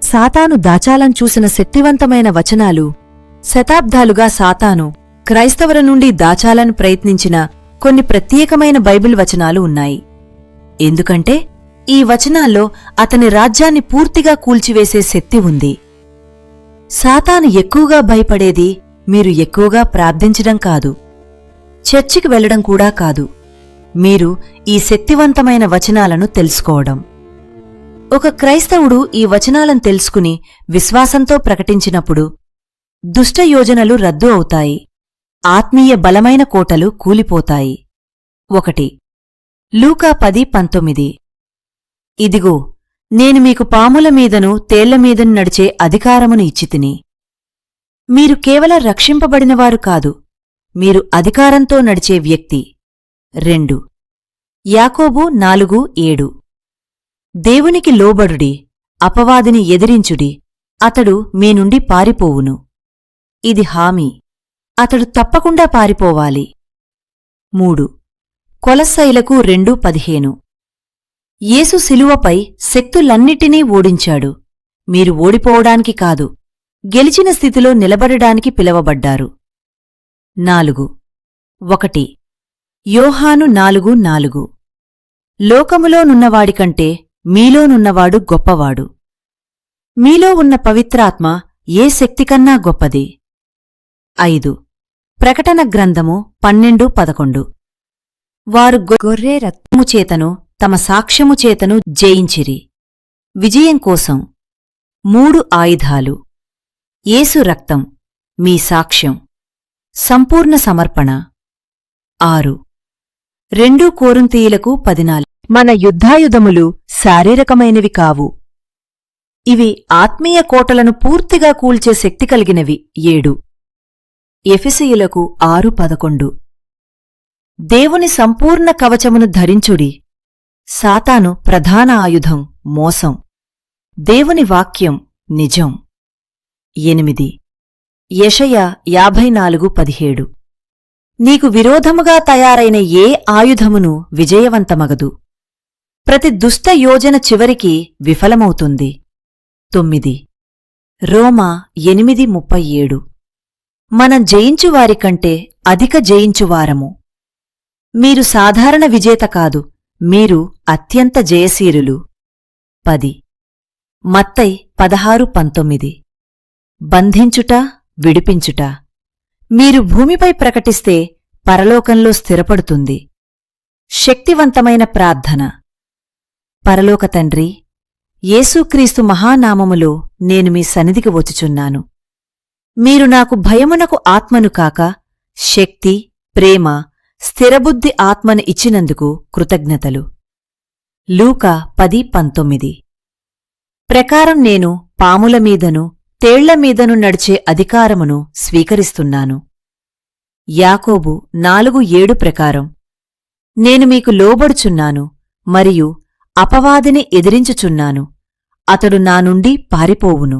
సాతాను దాచాలని చూసిన శక్తివంతమైన వచనాలు. శతాబ్దాలుగా సాతాను క్రైస్తవుల నుండి దాచాలని ప్రయత్నించిన కొన్ని ప్రత్యేకమైన బైబిల్ వచనాలు ఉన్నాయి. ఎందుకంటే ఈ వచనాల్లో అతని రాజ్యాన్ని పూర్తిగా కూల్చివేసే శక్తి ఉంది. సాతాను ఎక్కువగా భయపడేది మీరు ఎక్కువగా ప్రార్థించడం కాదు, చర్చికి వెళ్లడం కూడా కాదు, మీరు ఈ శక్తివంతమైన వచనాలను తెలుసుకోవడం. ఒక క్రైస్తవుడు ఈ వచనాలను తెలుసుకుని విశ్వాసంతో ప్రకటించినప్పుడు దుష్ట యోజనలు రద్దు అవుతాయి, ఆత్మీయ బలమైన కోటలు కూలిపోతాయి. 1 లూకా 10:19 ఇదిగో, నేను మీకు పాముల మీదను తేళ్ల మీదను నడిచే అధికారమును ఇచ్చితిని. మీరు కేవలం రక్షింపబడినవారు కాదు, మీరు అధికారంతో నడిచే వ్యక్తి. 2 యాకోబు 4:7 దేవునికి లోబడుడి, అపవాదిని ఎదిరించుడి, అతడు మీ నుండి పారిపోవును. ఇది హామీ, అతడు తప్పకుండా పారిపోవాలి. 3 కొలస్సైలకు 2:15 యేసు శిలువపై శక్తులన్నిటినీ ఓడించాడు. మీరు ఓడిపోవడానికి కాదు, గెలిచిన స్థితిలో నిలబడడానికి పిలవబడ్డారు. 4 1 యోహాను 4:4 లోకములోనున్నవాడికంటే మీలోనున్నవాడు గొప్పవాడు. మీలో ఉన్న పవిత్రాత్మ ఏ శక్తికన్నా గొప్పది. 5 ప్రకటన గ్రంథము 12:11 వారు గొర్రె రక్తము చేతను తమ సాక్ష్యము చేతను జయించిరి. విజయం కోసం 3 ఆయుధాలు. యేసు రక్తం, మీ సాక్ష్యం, సంపూర్ణ సమర్పణ. 6 2 కొరింథీయులకు 14 మన యుద్ధాయుధములు శారీరకమైనవి కావు, ఇవి ఆత్మీయ కోటలను పూర్తిగా కూల్చే శక్తి కలిగినవి. 7 ఎఫెసీయులకు 6:11 దేవుని సంపూర్ణ కవచమును ధరించుడి. సాతాను ప్రధాన ఆయుధం మోసం, దేవుని వాక్యం నిజం. 8 యెషయా 54:17 నీకు విరోధముగా తయారైన ఏ ఆయుధమును విజయవంతమగదు, ప్రతి దుష్ట యోజన చివరికి విఫలమవుతుంది. 9 రోమా 8:37 మనం జయించువారికంటే అధిక జయించువారము. మీరు సాధారణ విజేత కాదు, మీరు అత్యంత జయశీలులు. 10 మత్తయి 16:19 బంధించుట, విడిపించుట. మీరు భూమిపై ప్రకటిస్తే పరలోకంలో స్థిరపడుతుంది. శక్తివంతమైన ప్రార్థన. పరలోక తండ్రి, యేసుక్రీస్తు మహానామములో నేను మీ సన్నిధికి వచ్చుచున్నాను. మీరు నాకు భయమునకు ఆత్మను కాక శక్తి, ప్రేమ, స్థిరబుద్ధి ఆత్మను ఇచ్చినందుకు కృతజ్ఞతలు. లూకా 10:19 ప్రకారం నేను పాముల మీదను తేళ్ల మీదను నడిచే అధికారమును స్వీకరిస్తున్నాను. యాకోబు 4:7 ప్రకారం నేను మీకు లోబడుచున్నాను మరియు అపవాదిని ఎదిరించుచున్నాను, అతడు నా నుండి పారిపోవును.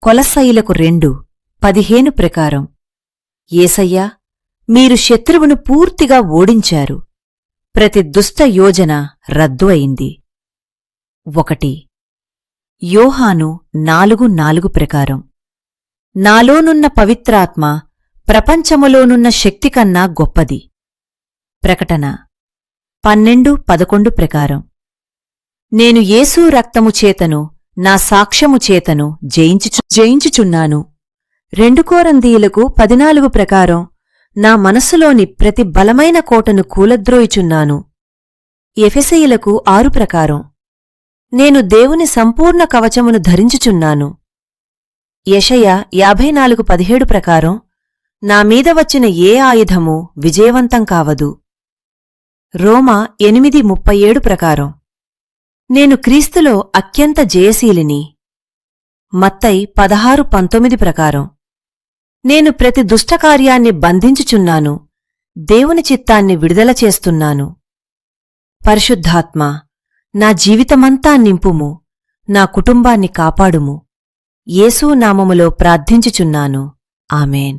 కొలస్సైలకు 2:15 ప్రకారం యేసయ్యా, మీరు శత్రువును పూర్తిగా ఓడించారు, ప్రతి దుష్ట యోజన రద్దు అయింది. 1 యోహాను 4:4 ప్రకారం నాలోనున్న పవిత్రాత్మ ప్రపంచములోనున్న శక్తికన్నా గొప్పది. ప్రకటన 12:11 ప్రకారం నేను యేసు రక్తము చేతను నా సాక్ష్యము చేతను జయించుచున్నాను. 2 కొరింథీయులకు 14 ప్రకారం నా మనస్సులోని ప్రతి బలమైన కోటను కూలద్రోయుచున్నాను. ఎఫెసీయులకు 6 ప్రకారం నేను దేవుని సంపూర్ణ కవచమును ధరించుచున్నాను. యెషయా 54:17 ప్రకారం నా మీద వచ్చిన ఏ ఆయుధమూ విజయవంతం కావదు. రోమా 8:37 ప్రకారం నేను క్రీస్తులో అత్యంత జయశీలిని. మత్తయి 16:19 ప్రకారం నేను ప్రతి దుష్టకార్యాన్ని బంధించుచున్నాను, దేవుని చిత్తాన్ని విడుదల చేస్తున్నాను. పరిశుద్ధాత్మ, నా జీవితమంతా నింపుము, నా కుటుంబాన్ని కాపాడుము. యేసు నామములో ప్రార్థించుచున్నాను. ఆమేన్.